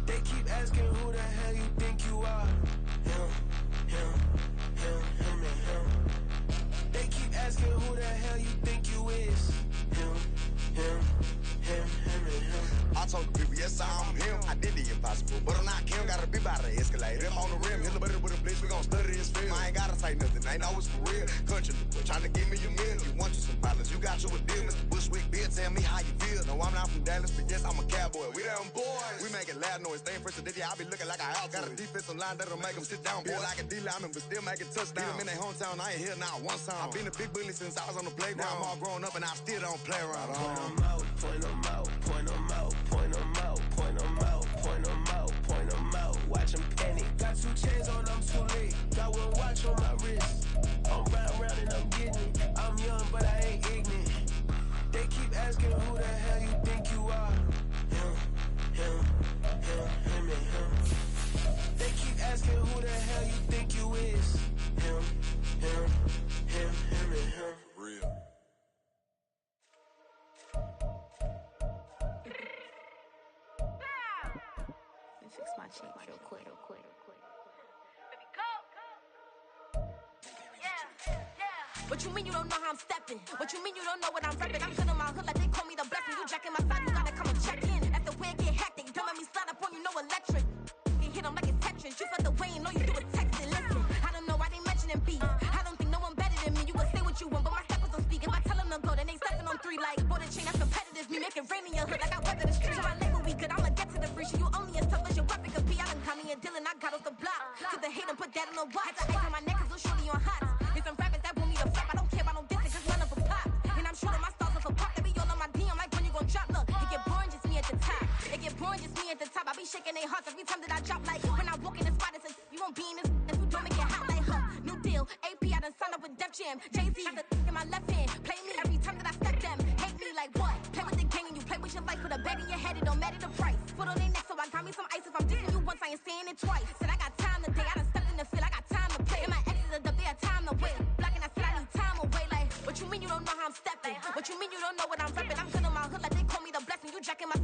They keep asking who the hell you think you are. Him, and him. They keep asking who the hell you think you is. Him, and him. I told the people, yes, I'm him. I did the impossible, but I'm not Kim. Gotta be by the escalator. If on the rim, hit the butter with a blitz, we gon' study this film. I ain't gotta say nothing, ain't always for real. Country, trying to give me a meal. You want you some problems, you got you a deal. Mr. Bushwick, Bill, tell me how you feel. No, I'm not from Dallas, but yes, I'm a cowboy. We them boys. We making loud noise, staying fresh today. I be looking like a house. Got a defensive line that'll make them sit down. Feel like a D-lineman, but still making touchdowns. Beat them in their hometown, I ain't here now one time. I've been a big bully since I was on the playground. Now I'm all grown up and I still don't play around. Point 'em out, point 'em out, point 'em out, point 'em out, point 'em out, point 'em out, point 'em out. Watch 'em panic. Got 2 chains on, I'm too late. Got 1 watch on my wrist. I'm round and I'm getting it. I'm young, but I ain't ignorant. They keep asking who the hell you think you are. Him, and him. They keep asking who the hell you think you is. Him, and him. Real. Fix my cheek real quick. What you mean you don't know how I'm stepping? What you mean you don't know what I'm repping? I'm good in my hood like they call me the blessing. You jacking my side, you gotta come and check in. After where it get hectic, don't let me slide up on you, no electric. You hit them like it's Tetris. You felt the way and all you do is text it. Listen, I don't know why they mentioning beef. I don't think no one better than me. You will say what you want, but my steppers don't speak. If I tell them to go, then they stepping on 3 like border chain. That's competitive. Me make it rain in your hood like I weather the street. So my label we good. I'ma get to the free. You only as tough as your weapon could be. I done call me a Dylan. I got off the block. To the hate and put that on the watch. Had the ice on my neck 'cause little shorty on hot. There's some rappers that want me to flop. I don't care about no diss, just none of a pop. And I'm shooting my stars off a pop. They be all on my DM like when you gon' drop. Look, it get boring, just me at the top. It get boring, just me at the top. I be shaking their hearts every time that I drop. Like when I walk in the spot, it says you won't be in this. If you don't make it hot like her. New deal, AP, I done signed up with Def Jam. Jay-Z has the in my left hand. Play me every time that I step them. Hate me like what? Play with the gang and you play with your life. Put a bet in your head, it don't matter the price. Put on their neck, so I got me some ice. If I'm dissing you once, I ain't saying it twice. Said I got time today, I done stepped in the field, I got time to play. And my exes are up there, time to wait. Blocking, I said I need time away. Like, what you mean you don't know how I'm stepping? What you mean you don't know what I'm repping? I'm good in my hood like they call me the blessing. You jacking my